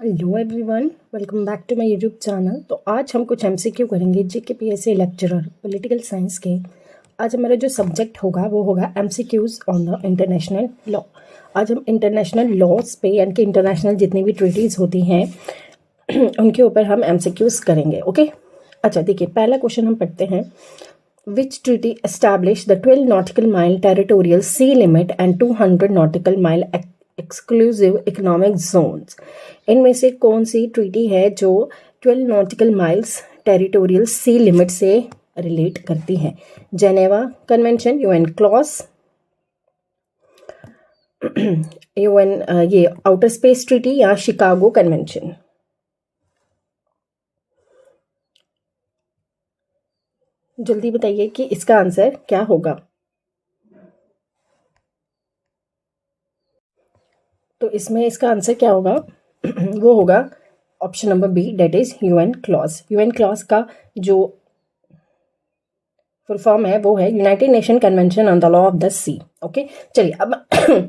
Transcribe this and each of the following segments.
Hello everyone, welcome back to my YouTube channel. तो आज हम कुछ एमसीक्यू करेंगे GK PSC lecturer political science के। आज हमारा जो सब्जेक्ट होगा वो होगा MCQs on the international law. आज हम इंटरनेशनल लॉज पे यानी कि इंटरनेशनल जितनी भी ट्रीटीज़ होती हैं उनके ऊपर हम एमसीक्यूज करेंगे। ओके, अच्छा देखिए, पहला क्वेश्चन हम पढ़ते हैं। Which treaty established the 12 nautical mile territorial sea limit and 200 nautical mile exclusive economic zones? इनमें से कौन सी ट्रीटी है जो 12 नॉटिकल माइल्स टेरिटोरियल सी लिमिट से रिलेट करती है? Geneva convention, UN clause, UN ये आउटर स्पेस ट्रीटी या शिकागो कन्वेंशन? जल्दी बताइए कि इसका आंसर क्या होगा। तो इसमें इसका आंसर क्या होगा? वो होगा option number B, that is UN clause. UN clause का जो फुल फॉर्म है वो है United Nation convention on the law of the sea. Okay, चलिए अब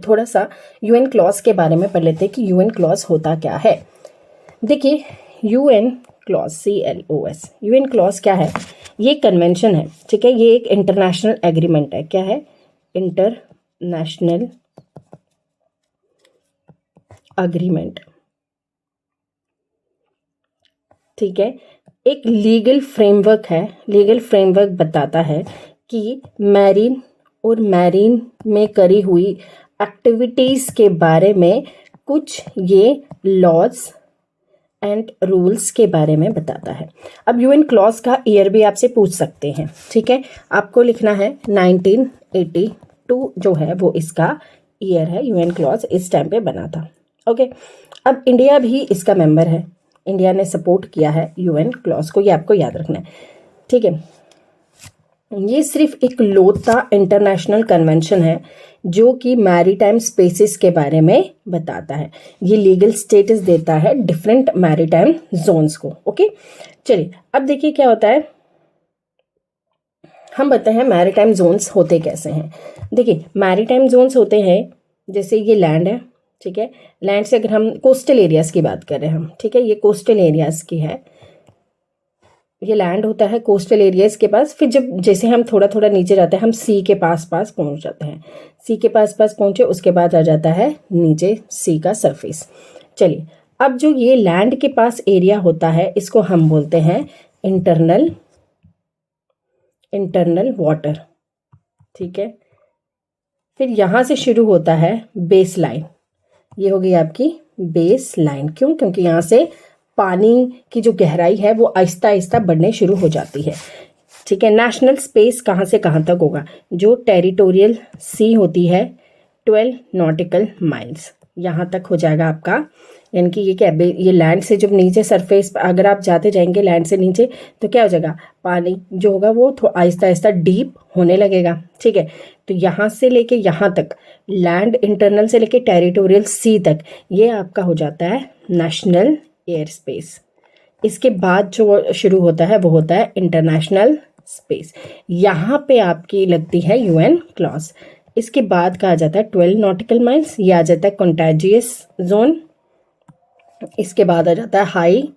थोड़ा सा यूएन क्लॉज के बारे में पढ़ लेते हैं कि यूएन क्लॉज होता क्या है। देखिए, UN clause CLOS, UN clause क्या है? ये कन्वेंशन है, ठीक है। ये एक इंटरनेशनल एग्रीमेंट है। क्या है? इंटरनेशनल अग्रीमेंट, ठीक है। एक लीगल फ्रेमवर्क है। लीगल फ्रेमवर्क बताता है कि मैरीन और मैरीन में करी हुई एक्टिविटीज़ के बारे में कुछ ये लॉज एंड रूल्स के बारे में बताता है। अब यूएन क्लॉज का ईयर भी आपसे पूछ सकते हैं, ठीक है। आपको लिखना है 1982 जो है वो इसका ईयर है। यूएन क्लॉज इस टाइम पे बना था। ओके, अब इंडिया भी इसका मेंबर है। इंडिया ने सपोर्ट किया है यूएन क्लॉज को, ये आपको याद रखना है, ठीक है। ये सिर्फ एक लौता इंटरनेशनल कन्वेंशन है जो कि मैरीटाइम स्पेसेस के बारे में बताता है। ये लीगल स्टेटस देता है डिफरेंट मैरीटाइम जोन्स को। ओके, चलिए अब देखिए क्या होता है। हम बताते हैं मैरीटाइम जोन्स होते कैसे हैं। देखिए, मैरीटाइम जोन्स होते हैं जैसे ये लैंड है, ठीक है। लैंड से अगर हम कोस्टल एरियाज की बात कर रहे हैं हम, ठीक है, ये कोस्टल एरियाज की है। ये लैंड होता है कोस्टल एरियाज के पास। फिर जब जैसे हम थोड़ा थोड़ा नीचे जाते हैं हम सी के पास पास पहुंच जाते हैं। सी के पास पास पहुंचे उसके बाद आ जाता है नीचे सी का सरफेस। चलिए, अब जो ये लैंड के पास एरिया होता है इसको हम बोलते हैं इंटरनल वाटर, ठीक है। फिर यहां से शुरू होता है बेस लाइन। ये हो गई आपकी बेस लाइन। क्यों? क्योंकि यहाँ से पानी की जो गहराई है वो आहिस्ता आहिस्ता बढ़ने शुरू हो जाती है, ठीक है। नेशनल स्पेस कहाँ से कहाँ तक होगा? जो टेरिटोरियल सी होती है 12 नॉटिकल माइल्स यहाँ तक हो जाएगा आपका। यानी कि ये क्या है? ये लैंड से जब नीचे सरफेस अगर आप जाते जाएंगे लैंड से नीचे तो क्या हो जाएगा? पानी जो होगा वो आहिस्ता आहिस्ता डीप होने लगेगा, ठीक है। तो यहाँ से लेके यहाँ तक लैंड इंटरनल से लेके टेरिटोरियल सी तक ये आपका हो जाता है नेशनल एयर स्पेस। इसके बाद जो शुरू होता है वो होता है इंटरनेशनल स्पेस। यहाँ पे आपकी लगती है यूएन क्लॉज। इसके बाद कहा जाता है 12 नॉटिकल माइल्स, ये आ जाता है कॉन्टेजियस जोन। इसके बाद आ जाता है हाई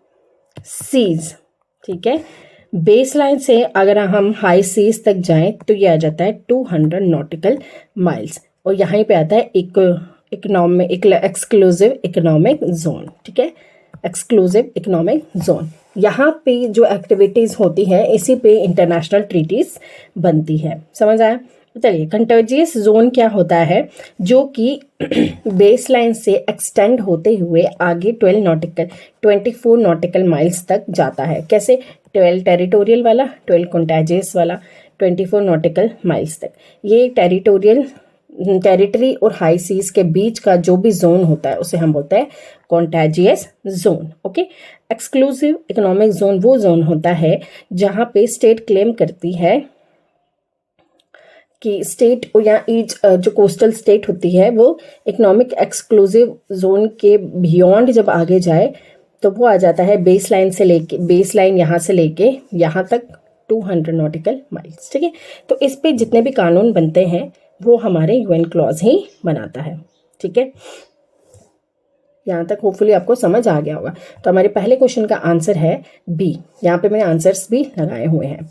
सीज, ठीक है। बेस लाइन से अगर हम हाई सीज तक जाएं तो ये आ जाता है 200 नॉटिकल माइल्स। और यहाँ पे आता है इकोनॉमिक एक्सक्लूसिव इकोनॉमिक जोन, ठीक है। एक्सक्लूसिव इकोनॉमिक जोन, यहाँ पे जो एक्टिविटीज होती है इसी पे इंटरनेशनल ट्रीटीज बनती है। समझ आया? चलिए, कंटेजियस जोन क्या होता है? जो कि बेस लाइन से एक्सटेंड होते हुए आगे 24 नॉटिकल माइल्स तक जाता है। कैसे? 12 टेरिटोरियल वाला, 12 कंटेजियस वाला, 24 नॉटिकल माइल्स तक। ये टेरिटरी और हाई सीज के बीच का जो भी जोन होता है उसे हम बोलते हैं contagious zone. Okay, exclusive economic zone वो जोन होता है जहां पे स्टेट क्लेम करती है कि स्टेट या ईच जो कोस्टल स्टेट होती है वो इकोनॉमिक एक्सक्लूसिव जोन के बियॉन्ड जब आगे जाए तो वो आ जाता है बेस लाइन यहाँ से लेके यहाँ तक 200 नॉटिकल माइल्स, ठीक है। तो इस पे जितने भी कानून बनते हैं वो हमारे यूएन क्लॉज ही बनाता है, ठीक है। यहाँ तक होपफुली आपको समझ आ गया होगा। तो हमारे पहले क्वेश्चन का आंसर है बी। यहाँ पे मैंने आंसर्स भी लगाए हुए हैं।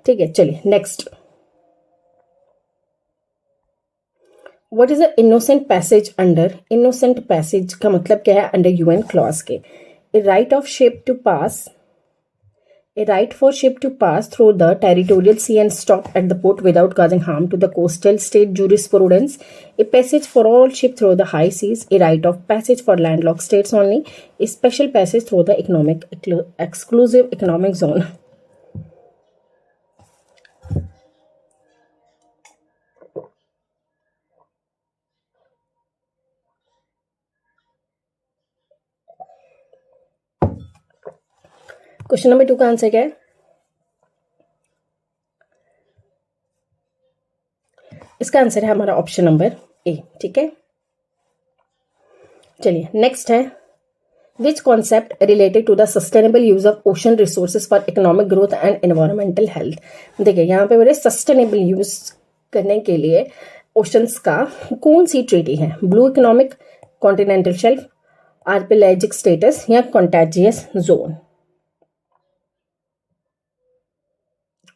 ठीक है, चलिए next. What is the innocent passage under? Innocent passage का मतलब क्या है अंडर यूएन क्लॉज के? A right of ship to pass, a right for ship to pass through the territorial sea and stop at the port without causing harm to the coastal state jurisprudence, a passage for all ship through the high seas, a right of passage for landlocked states only, a special passage through the exclusive economic zone. Question number 2 का answer क्या है? इसका answer है हमारा option number ए। ठीक है, चलिए next है। Which concept related to the sustainable use of ocean resources for economic growth and environmental health? देखिए यहाँ पे मेरे सस्टेनेबल यूज करने के लिए ओशंस का कौन सी ट्रीटी है? Blue economic, continental shelf, archipelagic states या कॉन्टेजियस जोन?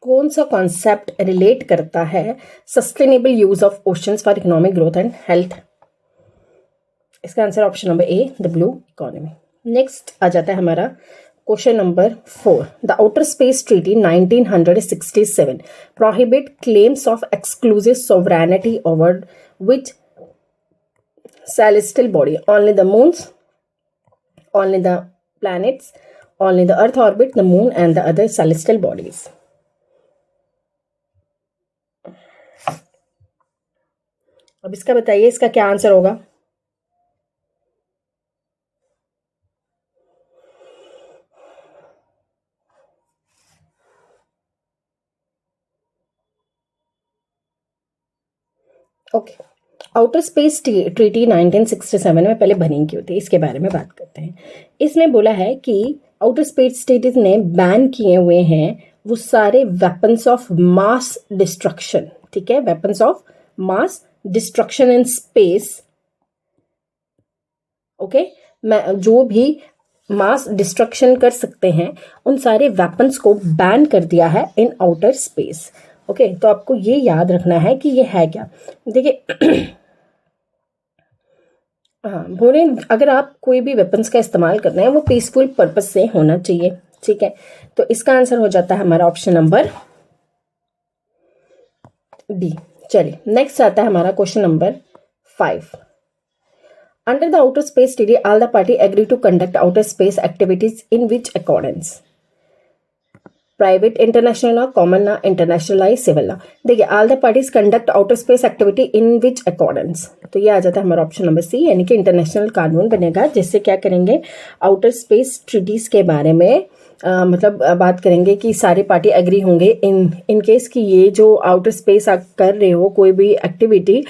कौन सा कॉन्सेप्ट रिलेट करता है sustainable use of oceans for economic growth and health? इसका answer option number A, the blue economy. Next आ जाता है हमारा question number 4। The outer space treaty 1967 prohibit claims of exclusive sovereignty over which celestial body? Only the moons, only the planets, only the earth orbit the moon and the other celestial bodies? अब इसका बताइए, इसका क्या answer होगा? Okay, outer space treaty 1967 में पहले बनी की होती है, इसके बारे में बात करते हैं। इसमें बोला है कि आउटर स्पेस स्टेट्स ने बैन किए हुए हैं वो सारे वेपन्स ऑफ मास डिस्ट्रक्शन। ठीक है, weapons of mass destruction in space. Okay, मैं जो भी मास डिस्ट्रक्शन कर सकते हैं उन सारे वेपन्स को बैन कर दिया है इन आउटर स्पेस। ओके, तो आपको ये याद रखना है कि ये है क्या। देखिए हाँ, बोले अगर आप कोई भी वेपन्स का इस्तेमाल कर रहे हैं वो पीसफुल पर्पस से होना चाहिए। ठीक है, तो इसका आंसर हो जाता है हमारा ऑप्शन नंबर डी। चलिए नेक्स्ट आता है हमारा question number 5। Under the outer space treaty all the party agree to conduct outer space activities in which accordance? Private international law, common law, international law, civil law? देखिए all the parties conduct outer space activity in which accordance, तो ये आ जाता है हमारा option number सी, यानी कि international कानून बनेगा जिससे क्या करेंगे आउटर स्पेस ट्रीटीज के बारे में मतलब बात करेंगे कि सारे पार्टी एग्री होंगे इन केस कि ये जो आउटर स्पेस आप कर रहे हो कोई भी एक्टिविटी,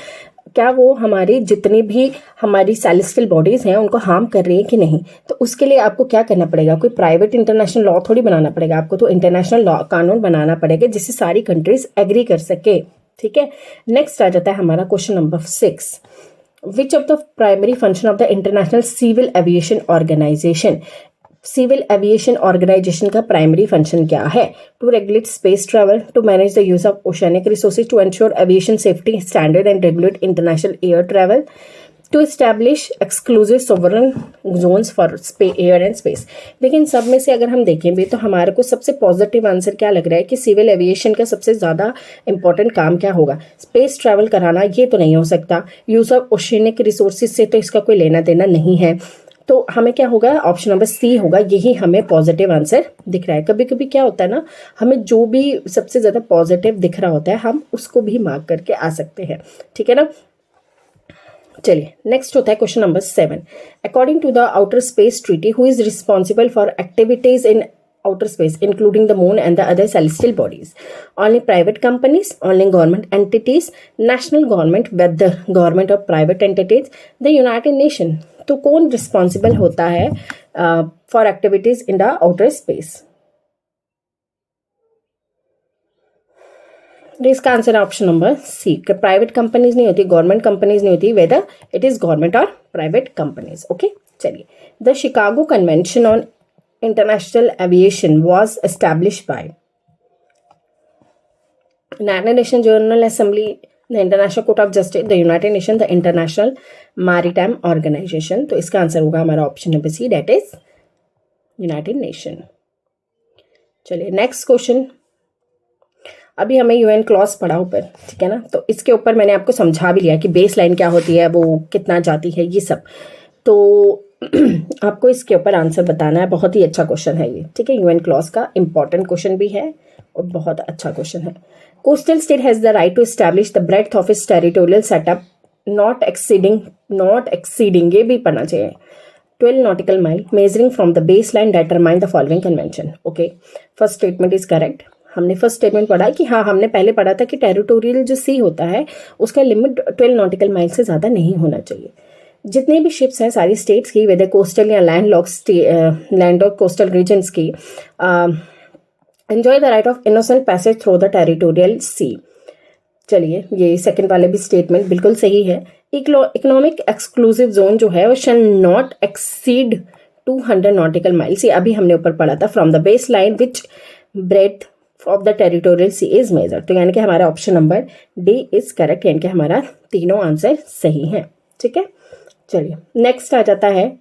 क्या वो हमारी जितनी भी हमारी सेलेस्टियल बॉडीज हैं उनको हार्म कर रही है कि नहीं। तो उसके लिए आपको क्या करना पड़ेगा? कोई प्राइवेट इंटरनेशनल लॉ थोड़ी बनाना पड़ेगा आपको, तो इंटरनेशनल लॉ कानून बनाना पड़ेगा जिससे सारी कंट्रीज एग्री कर सके। ठीक है, नेक्स्ट आ जाता है हमारा question number 6। Which of the primary function of the international civil aviation organisation? Civil aviation organisation का प्राइमरी फंक्शन क्या है? To regulate space travel, to manage the use of oceanic resources, to ensure aviation safety standard and regulate international air travel, to establish exclusive sovereign zones for air and space. लेकिन सब में से अगर हम देखें भी तो हमारे को सबसे पॉजिटिव आंसर क्या लग रहा है कि सिविल एविएशन का सबसे ज़्यादा इंपॉर्टेंट काम क्या होगा? स्पेस ट्रैवल कराना, ये तो नहीं हो सकता। यूज ऑफ ओशियनिक रिसोर्सेज से तो इसका कोई लेना देना नहीं है, तो हमें क्या होगा? ऑप्शन नंबर सी होगा, यही हमें पॉजिटिव आंसर दिख रहा है। कभी कभी क्या होता है ना, हमें जो भी सबसे ज़्यादा पॉजिटिव दिख रहा होता है हम उसको भी मार्क करके आ सकते हैं। ठीक है ना, चलिए नेक्स्ट होता है question number 7। According to the outer space treaty who is responsible for activities in outer space including the moon and the other celestial bodies? Only private companies, only government entities, national government, whether government or private entities, the United Nation? तो कौन responsible होता है for activities in the outer space? इसका answer है option number C, private companies नहीं होती, government companies नहीं होती, वेदर इट इज गवर्नमेंट और प्राइवेट कंपनीज। ओके, चलिए, the Chicago convention on international aviation was establish by United Nations General Assembly, the International Court of Justice, the United Nations, the International Maritime Organization. तो इसका answer होगा हमारा option number C, that is United Nation. चलिए next question. अभी हमें UN clause पढ़ा ऊपर, ठीक है ना, तो इसके ऊपर मैंने आपको समझा भी लिया कि बेस लाइन क्या होती है, वो कितना जाती है, ये सब। तो आपको इसके ऊपर आंसर बताना है। बहुत ही अच्छा क्वेश्चन है ये, ठीक है। यूएन क्लॉज का इंपॉर्टेंट क्वेश्चन भी है और बहुत अच्छा क्वेश्चन है। Coastal state has the right to establish the breadth of its territorial setup not exceeding, ये भी पढ़ना चाहिए, 12 nautical mile measuring from the baseline determine the following convention. Okay, first statement is correct. हमने first statement पढ़ा कि हाँ, हमने पहले पढ़ा था कि टेरिटोरियल जो सी होता है उसका लिमिट 12 nautical mile से ज़्यादा नहीं होना चाहिए। जितने भी शिप्स हैं सारी स्टेट्स की, वेदर कोस्टल या लैंड और कोस्टल रीजन्स की, enjoy the right of innocent passage through the territorial सी। चलिए, ये सेकंड वाले भी स्टेटमेंट बिल्कुल सही है। इकोनॉमिक एक्सक्लूसिव जोन जो है वो shall not exceed 200 nautical miles, ये अभी हमने ऊपर पढ़ा था, from the baseline which breadth of the territorial sea is measure. तो यानी कि हमारा option number D is correct, यानी कि हमारा तीनों आंसर सही है, ठीक है। चलिए नेक्स्ट आ जाता है,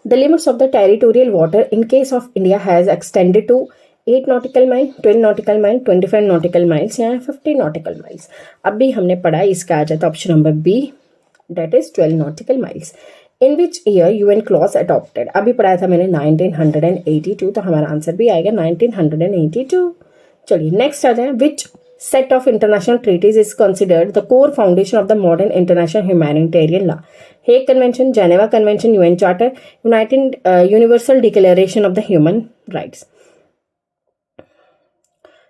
the limits of the territorial water in case of India has extended to 8 nautical mile, 12 nautical mile, 25 nautical miles या 50 nautical miles। अभी हमने पढ़ा, इसका आ जाता है option number B, that is 12 nautical miles। In which year UN clause adopted, अभी पढ़ाया था मैंने 1982, तो हमारा आंसर भी आएगा 1982। चलिए नेक्स्ट आ जाए, which set of international treaties is considered the core foundation of the modern international humanitarian law. Hague convention, Geneva convention, UN charter, united universal declaration of the human rights.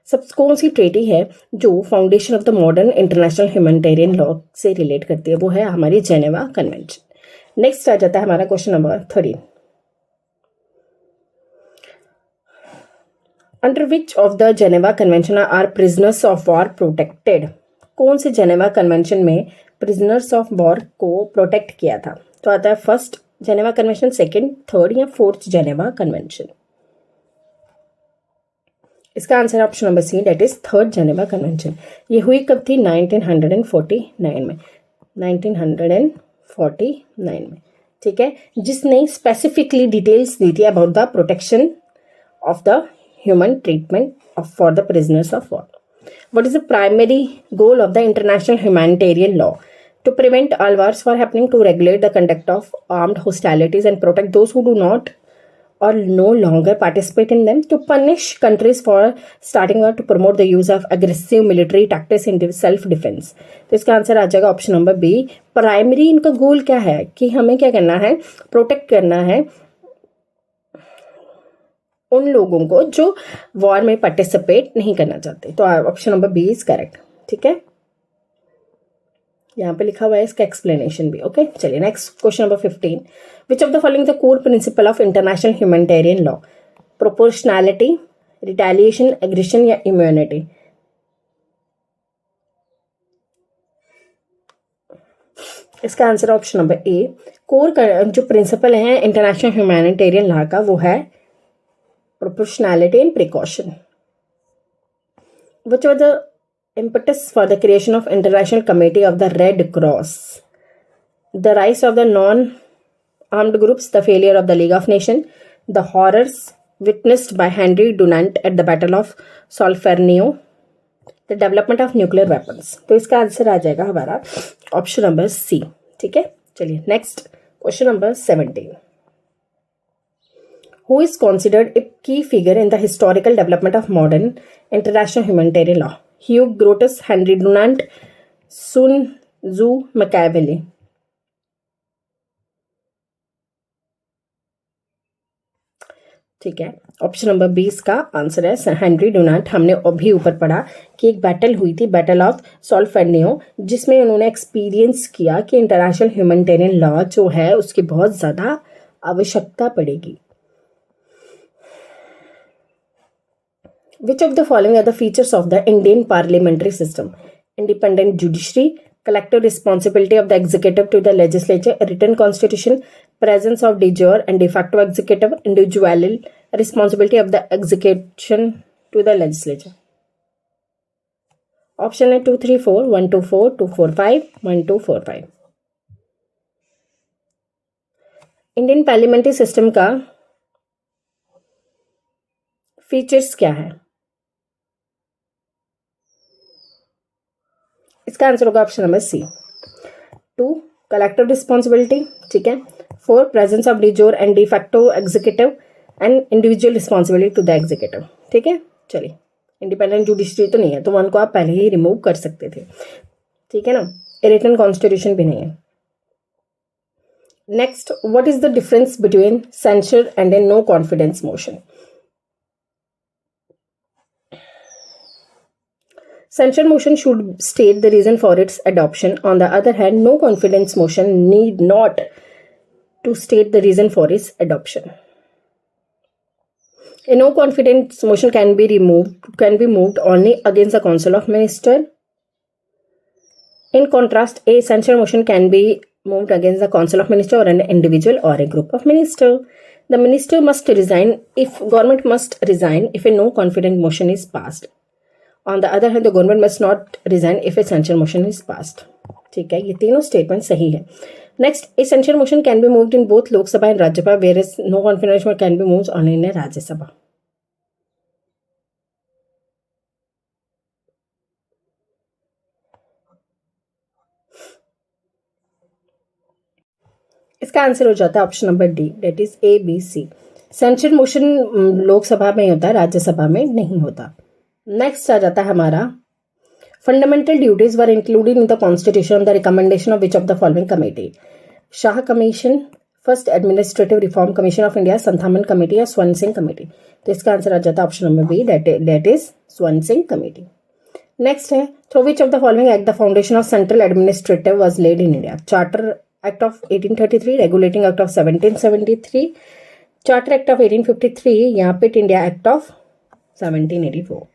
सब कौन सी treaty है जो foundation of the modern international humanitarian law से relate करती है, वो है हमारी जेनेवा कन्वेंशन। नेक्स्ट आ जाता है हमारा question number 13, under which of the Geneva convention are prisoners of war protected. कौन से जेनेवा कन्वेंशन में प्रिजनर्स ऑफ वॉर को प्रोटेक्ट किया था? तो आता है first Geneva convention, second, third या फोर्थ जेनेवा कन्वेंशन। इसका answer option number C, that is third Geneva convention. ये हुई कब थी? 1949 में, 1949 में, ठीक है, जिसने स्पेसिफिकली डिटेल्स दी थी about the protection of the human treatment for the prisoners of war. What is the primary goal of the international humanitarian law? To prevent all wars from happening, to regulate the conduct of armed hostilities and protect those who do not or no longer participate in them, to punish countries for starting war, to promote the use of aggressive military tactics in self defense। तो इसका answer आ जाएगा option number B. Primary इनका गोल क्या है कि हमें क्या करना है? प्रोटेक्ट करना है उन लोगों को जो वॉर में पार्टिसिपेट नहीं करना चाहते। तो option number B is correct, ठीक है। यहाँ पे लिखा हुआ है इसका एक्सप्लेनेशन भी, ओके। चलिए next question number 15, which of the following the core principle of international humanitarian law? Proportionality, retaliation, aggression या इम्यूनिटी? इसका answer option number A, core जो प्रिंसिपल है इंटरनेशनल ह्यूमैनिटेरियन लॉ का, वो है proportionality and precaution. Which are the impetus for the creation of International Committee of the Red Cross? The rise of the non-armed groups, the failure of the League of Nations, the horrors witnessed by Henry Dunant at the Battle of Solferino, the development of nuclear weapons। तो इसका answer आ जाएगा हमारा option number सी, ठीक है। चलिए next question number 17, who is considered a key figure in the historical development of modern international humanitarian law? Hugh Grotius, Henry Dunant, Sun Tzu, Machiavelli। ठीक है, option number 20 का आंसर है Henry Dunant. हमने अभी ऊपर पढ़ा कि एक बैटल हुई थी, बैटल ऑफ सॉल्फेर्नियो, जिसमें उन्होंने एक्सपीरियंस किया कि इंटरनेशनल ह्यूमैनिटेरियन लॉ जो है उसकी बहुत ज़्यादा आवश्यकता पड़ेगी। Which of the following are the features of the Indian parliamentary system? Independent judiciary, collective responsibility of the executive to the legislature, a written constitution, presence of de jure and de facto executive individual responsibility of the execution to the legislature. Option है 2, 3, 4, 1, 2, 4, 2, 4, 5, 1, 2, 4, 5. Indian parliamentary system का features क्या है? इसका answer होगा option number C, 2 collective responsibility, ठीक है, 4 presence of de jure and de facto executive and individual responsibility to the executive. ठीक है, चलिए, इंडिपेंडेंट जुडिशरी तो नहीं है, तो 1 को आप पहले ही रिमूव कर सकते थे. ठीक है ना, रिटन कॉन्स्टिट्यूशन भी नहीं है. Next, what is the difference between censure and a no confidence motion? Censure motion should state the reason for its adoption. On the other hand, no confidence motion need not to state the reason for its adoption. A no confidence motion can be moved only against the Council of Ministers. In contrast, a censure motion can be moved against the Council of Ministers or an individual or a group of ministers. The minister must resign if government must resign if a no confidence motion is passed. On the other hand, the government must not resign if a censure motion is passed. ठीक है, ये तीनों statement सही है. Next, a censure motion can be moved in both Lok Sabha and Rajya Sabha, whereas no confidence motion can be moved only in Rajya Sabha. इसका answer हो जाता है option number D, that is A, B, C. Censure motion Lok Sabha में होता है, राज्यसभा में नहीं होता. नेक्स्ट आ जाता है हमारा, fundamental duties were included in the constitution the recommendation of which of the following committee? Shah commission, first administrative reform commission of India, Santhanam committee या स्वर्ण सिंह कमेटी. तो इसका आंसर आ जाता है option number B, that is Swaran Singh committee. Next है, through which of the following act the foundation of central administrative was laid in India? Charter act of 1833, regulating act of 1773, charter act of 1853 या Pitt India act of 1784.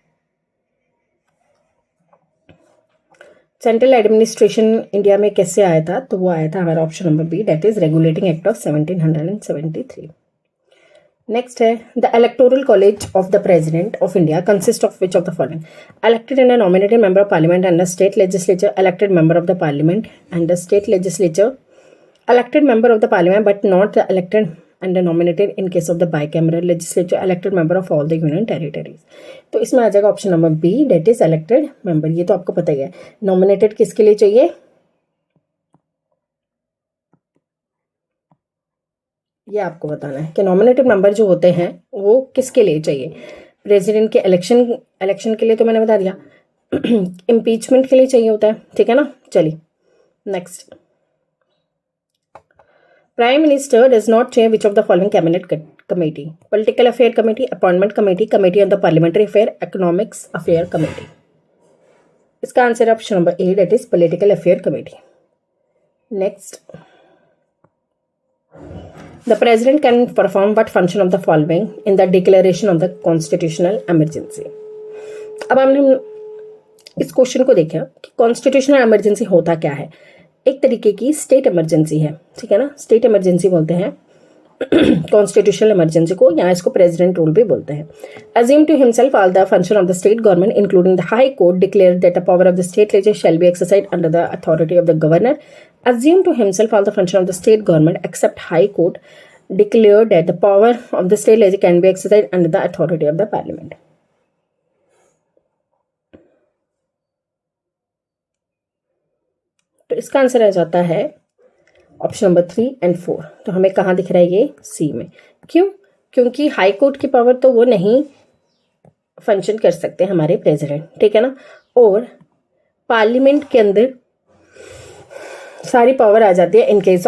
Central administration India में कैसे आया था? तो वो आया था हमारा option number B, that is regulating act of 1773. Next है, the electoral college of the president of India consist of which of the following? Elected and nominated member of parliament and the state legislature, elected member of the parliament and the state legislature, elected member of the parliament but not the elected and the nominated in case of the bicameral legislature, elected member of all the union territories. तो इसमें आ जाएगा option number B, that is elected member. ये तो आपको पता ही है. Nominated किसके लिए चाहिए? ये आपको बताना है कि नॉमिनेटेड मेंबर जो होते हैं वो किसके लिए चाहिए. प्रेसिडेंट के इलेक्शन के लिए तो मैंने बता दिया. इम्पीचमेंट के लिए चाहिए होता है. ठीक है ना, चलिए next. Prime Minister does not chair which of the following cabinet committee? Political Affair Committee, Appointment Committee, Committee on the Parliamentary Affair, Economics Affair Committee. इसका आंसर है option number A, that is Political Affair Committee. Next, the President can perform what function of the following in the declaration of the constitutional emergency? अब हमने इस question को देखा कि constitutional emergency होता क्या है. एक तरीके की स्टेट इमरजेंसी है. ठीक है ना, स्टेट इमरजेंसी बोलते हैं कॉन्स्टिट्यूशनल इमरजेंसी को, या इसको प्रेसिडेंट रूल भी बोलते हैं. Assume to himself all the function of the state government including the high court declare that the power of the state legislature shall be exercised under the authority of the governor. Assume to himself all the function of the state government except high court declare that the power of the state legislature can be exercised under the authority of the parliament. तो इसका answer आ जाता है option number 3 and 4. तो हमें कहाँ दिख रहा है? ये सी में. क्यों? क्योंकि हाई कोर्ट की पावर तो वो नहीं फंक्शन कर सकते हमारे प्रेसिडेंट. ठीक है ना, और पार्लियामेंट के अंदर सारी पावर आ जाती है इन केस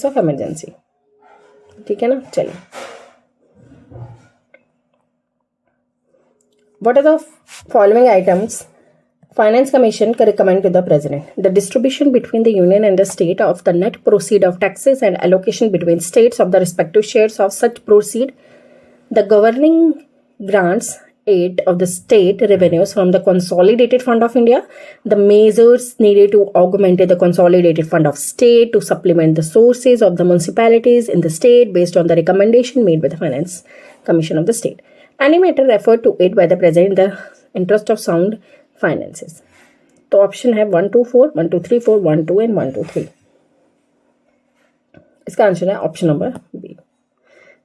ऑफ इमरजेंसी. ठीक है ना, चलिए. What are the following items Finance Commission can recommend to the President? The distribution between the Union and the state of the net proceed of taxes and allocation between states of the respective shares of such proceed, the governing grants 8 of the state revenues from the consolidated fund of India. The measures needed to augment the consolidated fund of state to supplement the sources of the municipalities in the state based on the recommendation made by the Finance Commission of the state. Any matter referred to it by the president in the interest of sound finances. तो option है 1 2 4 1 2 3 4 1 2 and 1 2 3. इसका answer है option number B.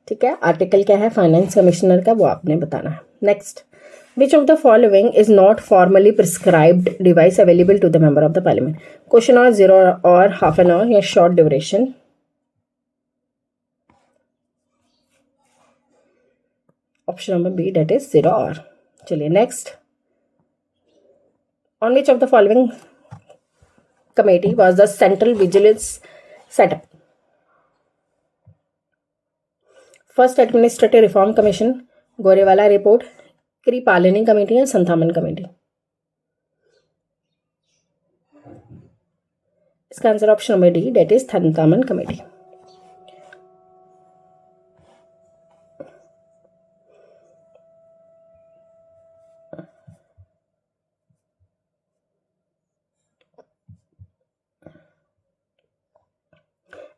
ठीक है, article क्या है finance commissioner का वो आपने बताना है. Next, which of the following is not formally prescribed device available to the member of the parliament. Question hour 0 hour half an hour या short duration. Option number B that is 0 hour. चलिए next, on which of the following committee was the central vigilance set up? First Administrative Reform Commission, Gorwala report, Kripalani committee या Santhanam committee. इसका answer option number D that is Santhanam committee.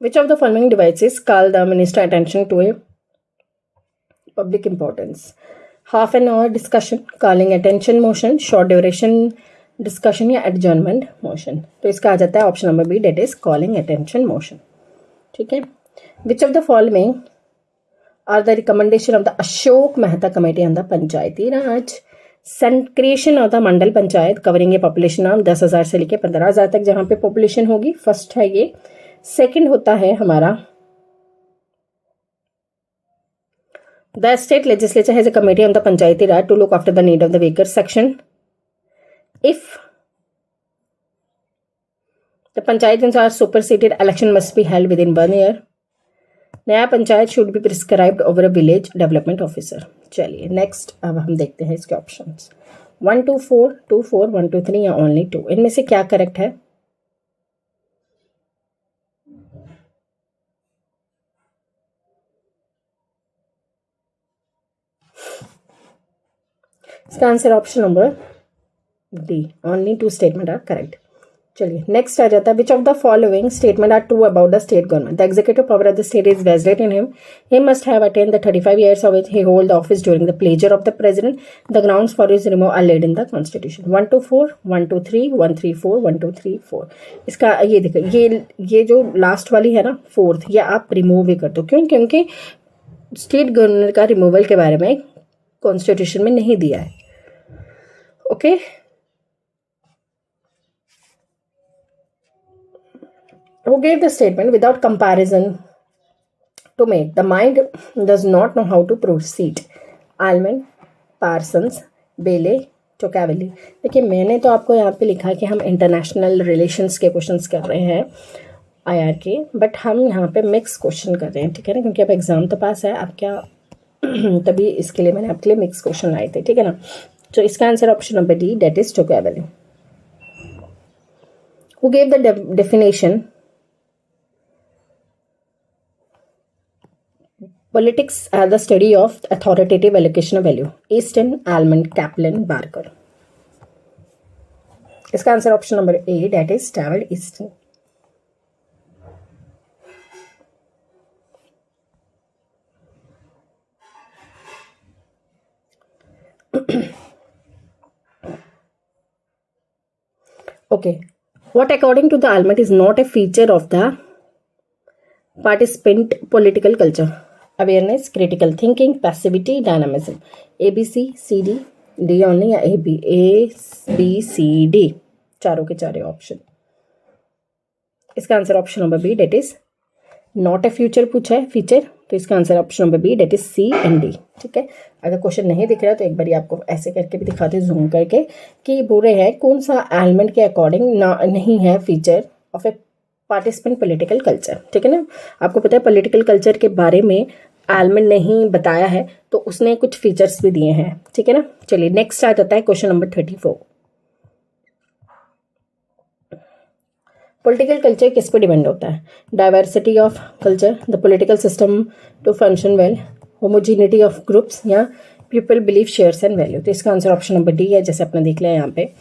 Which of the following devices call the minister attention to a public importance? Half an hour discussion, calling attention motion, short duration discussion या adjournment motion. तो इसका आ जाता है option number B that is calling attention motion. ठीक है, which of the following are the recommendation of the Ashok Mehta committee on the Panchayati Raj. Creation of the Mandal Panchayat covering a population of 10,000 से लेकर 15,000 तक जहां पे पॉपुलेशन होगी. फर्स्ट है ये. सेकंड होता है हमारा the state legislature has a committee on the Panchayati raj to look after the need of the weaker section. If the panchayat are superseded election must be held within 1 year. नया panchayat should be prescribed over a village development officer. चलिए next, अब हम देखते हैं इसके options. 1 2 4 2 4 1 2 3 या only 2. इनमें से क्या करेक्ट है? इसका answer option number D, only 2 statement are correct. चलिए नेक्स्ट आ जाता है which of the following statement are true about the state government. The executive power of the state is vested in him. He must have attend the 35 years of which he hold the office during the pleasure of the president. The grounds for his removal are laid in the constitution. 1 2 4 1 2 3 1 3 4 1 2 3 4. इसका ये देखो, ये जो last वाली है ना fourth, ये आप रिमूव ही कर दो. क्यों? क्योंकि स्टेट गवर्नर का रिमूवल के बारे में कॉन्स्टिट्यूशन में नहीं दिया है. Okay, who gave the statement without comparison to make the mind does not know how to proceed? Almond, Parsons, Bailey, Tocqueville. देखिए मैंने तो आपको यहाँ पे लिखा कि हम इंटरनेशनल रिलेशंस के क्वेश्चंस कर रहे हैं आईआर के, बट हम यहाँ पे मिक्स क्वेश्चन कर रहे हैं. ठीक है ना, क्योंकि अब एग्जाम तो पास है, आप क्या तभी इसके लिए मैंने आपके लिए मिक्स क्वेश्चन लाए थे. ठीक है ना. तो इसका answer option number D that is Tocqueville. Who gave the definition politics are the study of authoritative allocation of value? Easton, Almond, Kaplan, Barker. इसका answer option number A that is Stewart Easton. Okay, what according to the Almond is not a feature of the participant political culture? Awareness, critical thinking, passivity, dynamism. A B C C D D only या A B C D चारों के चारों option. इसका answer option number B that is not a future पूछा है feature, तो इसका answer option number B that is C and D. ठीक है, अगर क्वेश्चन नहीं दिख रहा तो एक बार आपको ऐसे करके भी दिखाते हैं जूम करके कि बोल रहे हैं कौन सा एलिमेंट के अकॉर्डिंग नहीं है feature of A participant political culture. ठीक है ना, आपको पता है पॉलिटिकल कल्चर के बारे में एलिमेंट नहीं बताया है तो उसने कुछ फीचर्स भी दिए हैं. ठीक है ना. चलिए नेक्स्ट आ जाता है क्वेश्चन नंबर 34. पॉलिटिकल कल्चर किस पे डिपेंड होता है? Diversity of culture, the political system to function well, homogeneity of groups या people believe shares and value. तो इसका आंसर ऑप्शन नंबर डी है, जैसे अपने देख लिया यहाँ पे।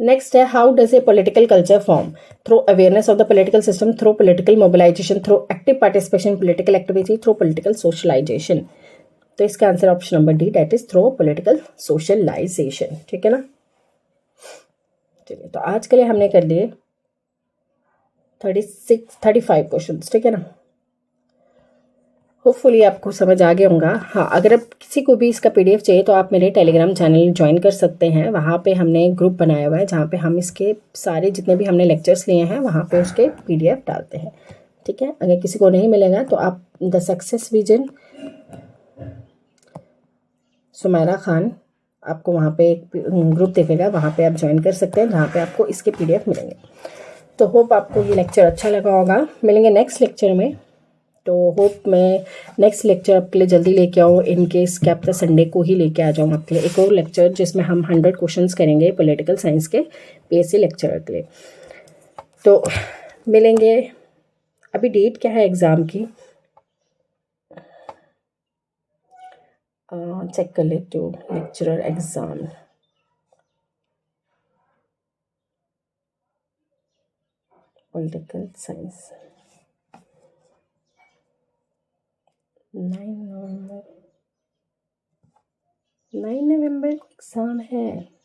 नेक्स्ट है, how does a political culture form? Through awareness of the political system, through political mobilisation, through active participation in political activity, through political socialisation. तो इसका answer option number D, that is through political socialisation. ठीक है ना। चलिए, तो आज के लिए हमने कर लिए 35 क्वेश्चन। ठीक है ना। होपफुली आपको समझ आ गया होगा। हाँ, अगर आप किसी को भी इसका पीडीएफ चाहिए तो आप मेरे टेलीग्राम चैनल ज्वाइन कर सकते हैं। वहाँ पे हमने एक ग्रुप बनाया हुआ है जहाँ पे हम इसके सारे जितने भी हमने लेक्चर्स लिए हैं वहाँ पे उसके पीडीएफ डालते हैं। ठीक है। अगर किसी को नहीं मिलेगा तो आप the success vision Sumera Khan, आपको वहाँ पे एक ग्रुप दिखेगा, वहाँ पे आप ज्वाइन कर सकते हैं, जहाँ पे आपको इसके पीडीएफ मिलेंगे। तो होप आपको ये लेक्चर अच्छा लगा होगा। मिलेंगे नेक्स्ट लेक्चर में। तो होप मैं नेक्स्ट लेक्चर आपके लिए जल्दी लेके आऊँ। इन केस क्या पता संडे को ही लेके आ जाऊँ आपके लिए एक और लेक्चर, जिसमें हम 100 क्वेश्चंस करेंगे पॉलिटिकल साइंस के पीएससी लेक्चर के लिए। तो मिलेंगे। अभी डेट क्या है एग्ज़ाम की, चेक कर ले। तो लेक्चरर एग्ज़ाम पॉलिटिकल साइंस 9 नवंबर को एग्ज़ाम है।